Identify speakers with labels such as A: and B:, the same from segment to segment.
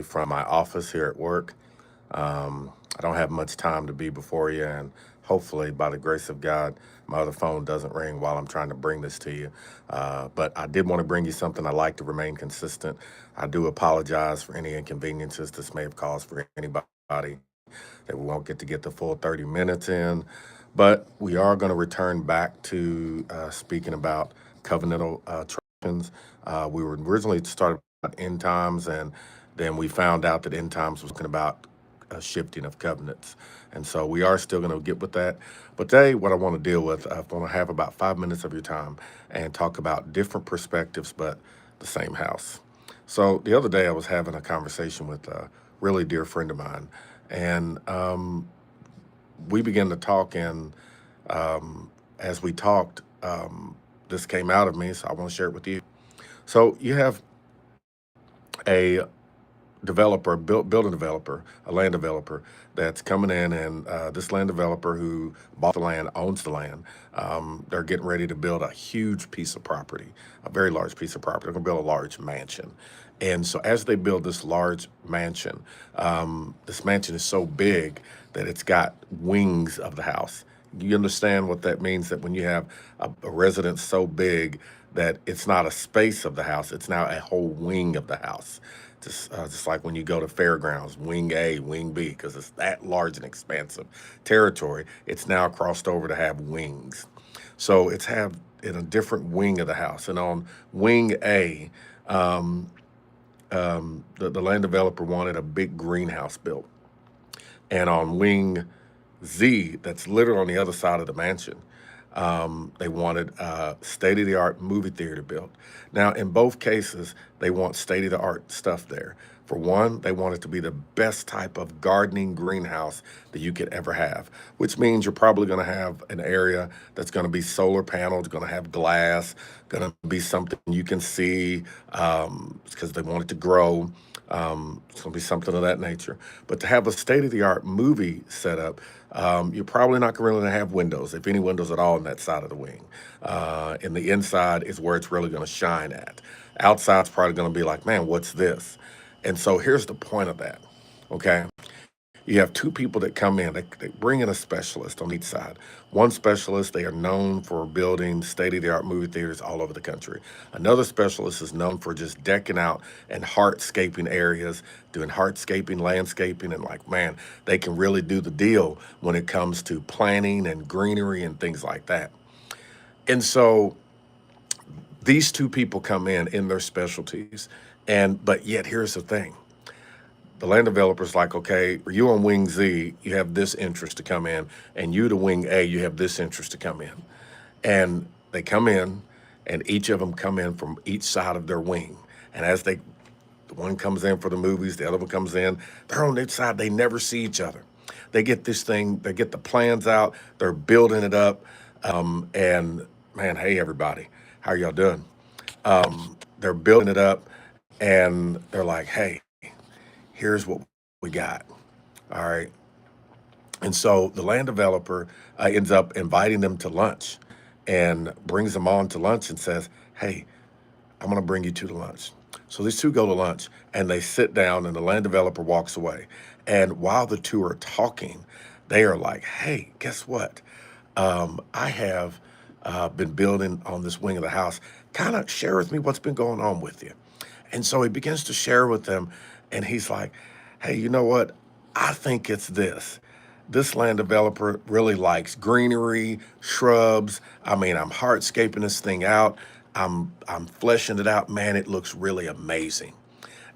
A: from my office here at work. I don't have much time to be before you, and hopefully, by the grace of God, my other phone doesn't ring while I'm trying to bring this to you. But I did want to bring you something. I like to remain consistent. I do apologize for any inconveniences this may have caused for anybody that we won't get the full 30 minutes in. But we are going to return back to speaking about covenantal traditions. We were originally started about end times, and then we found out that end times was talking about a shifting of covenants. And so we are still going to get with that. But today, what I want to deal with, I want to have about 5 minutes of your time and talk about different perspectives, but the same house. So the other day, I was having a conversation with a really dear friend of mine, and we began to talk. And as we talked, this came out of me, so I want to share it with you. So you have a developer, building developer, a land developer that's coming in, and this land developer who bought the land owns the land. They're getting ready to build a huge piece of property, a very large piece of property. They're going to build a large mansion. And so, as they build this large mansion, this mansion is so big that it's got wings of the house. You understand what that means? That when you have a residence so big that it's not a space of the house, it's now a whole wing of the house. Just like when you go to fairgrounds, wing A, wing B, because it's that large and expansive territory, it's now crossed over to have wings. So it's have in a different wing of the house. And on wing A, um, the land developer wanted a big greenhouse built. And on wing Z, that's literally on the other side of the mansion, they wanted a state of the art movie theater built. Now, in both cases, they want state of the art stuff there. For one, they want it to be the best type of gardening greenhouse that you could ever have, which means you're probably going to have an area that's going to be solar panels, going to have glass, going to be something you can see because they want it to grow. It's going to be something of that nature. But to have a state of the art movie setup, you're probably not really going to have windows, if any windows at all, in that side of the wing. And the inside is where it's really going to shine at. Outside's probably going to be like, man, what's this? And so here's the point of that. Okay. You have two people that come in, they bring in a specialist on each side. One specialist, they are known for building state of the art movie theaters all over the country. Another specialist is known for just decking out and hardscaping areas, doing hardscaping, landscaping, and like, man, they can really do the deal when it comes to planning and greenery and things like that. And so these two people come in their specialties. And but yet here's the thing, the land developer's like, okay, you on wing Z, you have this interest to come in, and you to wing A, you have this interest to come in. And they come in, and each of them come in from each side of their wing. And as the one comes in for the movies, the other one comes in, they're on each side, they never see each other. They get this thing, they get the plans out, they're building it up. And man, hey, everybody, how y'all doing? They're building it up, and they're like, hey, here's what we got. All right. And so the land developer ends up inviting them to lunch and brings them on to lunch and says, hey, I'm going to bring you two to lunch. So these two go to lunch and they sit down, and the land developer walks away. And while the two are talking, they are like, hey, guess what? I have been building on this wing of the house. Kind of share with me what's been going on with you. And so he begins to share with them, and he's like, hey, you know what? I think it's this. This land developer really likes greenery, shrubs. I mean, I'm hardscaping this thing out. I'm fleshing it out. Man, it looks really amazing.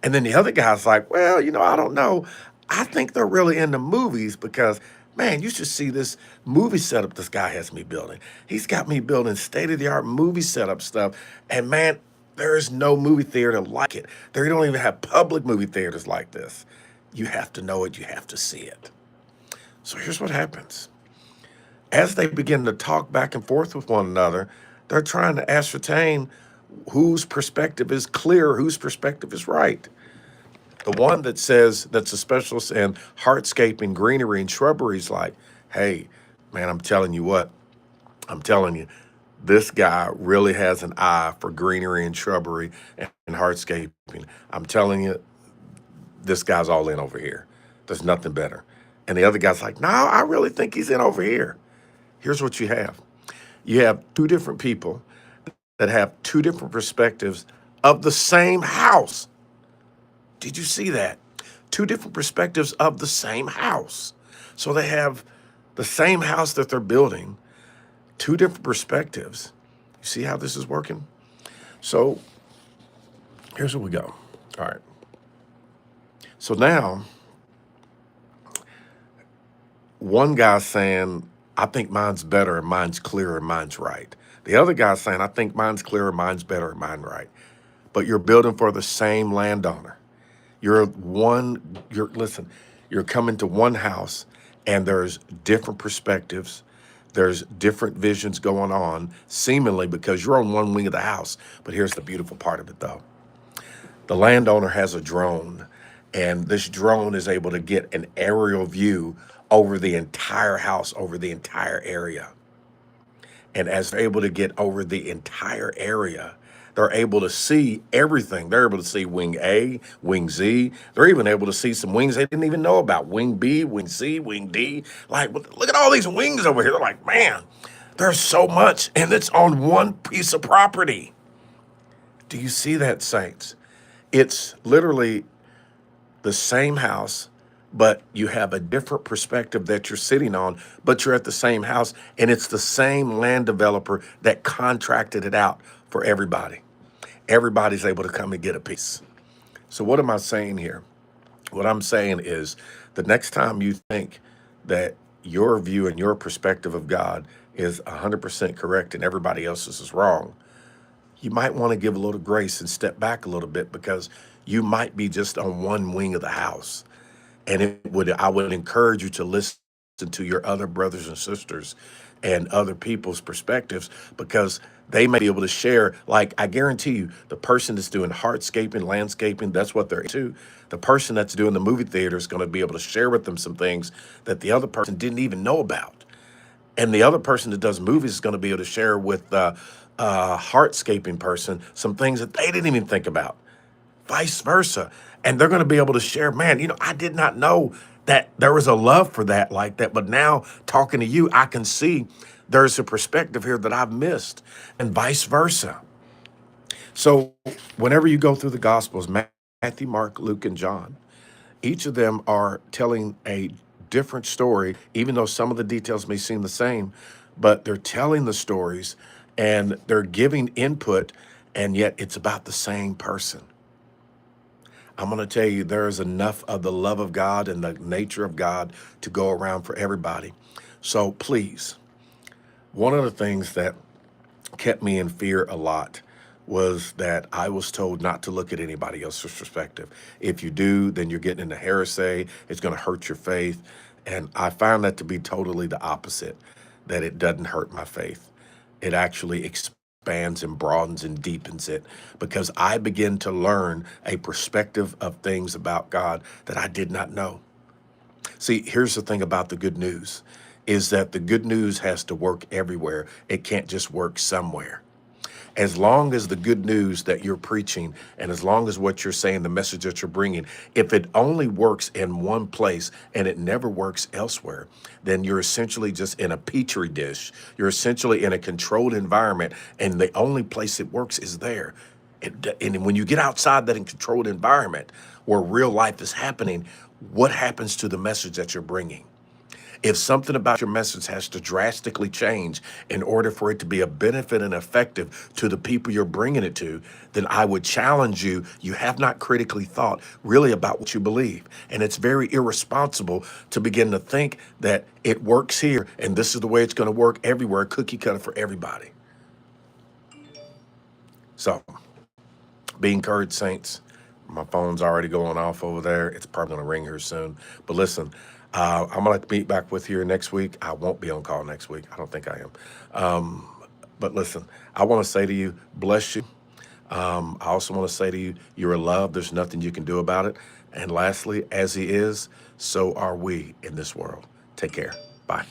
A: And then the other guy's like, well, I don't know. I think they're really into movies because, man, you should see this movie setup this guy has me building. He's got me building state of the art movie setup stuff. And man, there is no movie theater like it. They don't even have public movie theaters like this. You have to know it, you have to see it. So here's what happens. As they begin to talk back and forth with one another, they're trying to ascertain whose perspective is clear, whose perspective is right. The one that says that's a specialist in hardscaping, greenery, and shrubberies, like, hey, man, I'm telling you what, I'm telling you, this guy really has an eye for greenery and shrubbery and hardscaping. I'm telling you, this guy's all in over here. There's nothing better. And the other guy's like, no, I really think he's in over here. Here's what you have. You have two different people that have two different perspectives of the same house. Did you see that? Two different perspectives of the same house. So they have the same house that they're building, two different perspectives. You see how this is working? So here's where we go. All right. So now, one guy's saying, I think mine's better and mine's clearer and mine's right. The other guy's saying, I think mine's clearer, mine's better, and mine's right. But you're building for the same landowner. Listen, you're coming to one house and there's different perspectives. There's different visions going on, seemingly because you're on one wing of the house. But here's the beautiful part of it, though. The landowner has a drone, and this drone is able to get an aerial view over the entire house, over the entire area. And as they're able to get over the entire area, they're able to see everything. They're able to see wing A, wing Z. They're even able to see some wings they didn't even know about. Wing B, wing C, wing D. Like, look at all these wings over here. They're like, man, there's so much, and it's on one piece of property. Do you see that, saints? It's literally the same house, but you have a different perspective that you're sitting on, but you're at the same house, and it's the same land developer that contracted it out for everybody. Everybody's able to come and get a piece. So what am I saying here? What I'm saying is the next time you think that your view and your perspective of God is 100% correct and everybody else's is wrong, you might want to give a little grace and step back a little bit, because you might be just on one wing of the house. And I would encourage you to listen to your other brothers and sisters and other people's perspectives, because they may be able to share. Like, I guarantee you, the person that's doing hardscaping, landscaping, that's what they're into. The person that's doing the movie theater is going to be able to share with them some things that the other person didn't even know about. And the other person that does movies is going to be able to share with the hardscaping person some things that they didn't even think about, vice versa. And they're going to be able to share, man, I did not know that there was a love for that like that. But now talking to you, I can see there's a perspective here that I've missed, and vice versa. So whenever you go through the Gospels, Matthew, Mark, Luke, and John, each of them are telling a different story, even though some of the details may seem the same, but they're telling the stories and they're giving input, and yet it's about the same person. I'm going to tell you, there is enough of the love of God and the nature of God to go around for everybody. So please, one of the things that kept me in fear a lot was that I was told not to look at anybody else's perspective. If you do, then you're getting into heresy. It's going to hurt your faith. And I found that to be totally the opposite, that it doesn't hurt my faith. It actually expands and broadens and deepens it, because I begin to learn a perspective of things about God that I did not know. See, here's the thing about the good news, is that the good news has to work everywhere. It can't just work somewhere. As long as the good news that you're preaching, and as long as what you're saying, the message that you're bringing, if it only works in one place and it never works elsewhere, then you're essentially just in a petri dish. You're essentially in a controlled environment, and the only place it works is there. And when you get outside that controlled environment where real life is happening, what happens to the message that you're bringing? If something about your message has to drastically change in order for it to be a benefit and effective to the people you're bringing it to, then I would challenge you. You have not critically thought really about what you believe. And it's very irresponsible to begin to think that it works here and this is the way it's going to work everywhere, cookie cutter for everybody. So be encouraged, saints. My phone's already going off over there. It's probably going to ring here soon. But listen, I'm going to meet back with you next week. I won't be on call next week. I don't think I am. But listen, I want to say to you, bless you. I also want to say to you, you're loved. There's nothing you can do about it. And lastly, as he is, so are we in this world. Take care. Bye.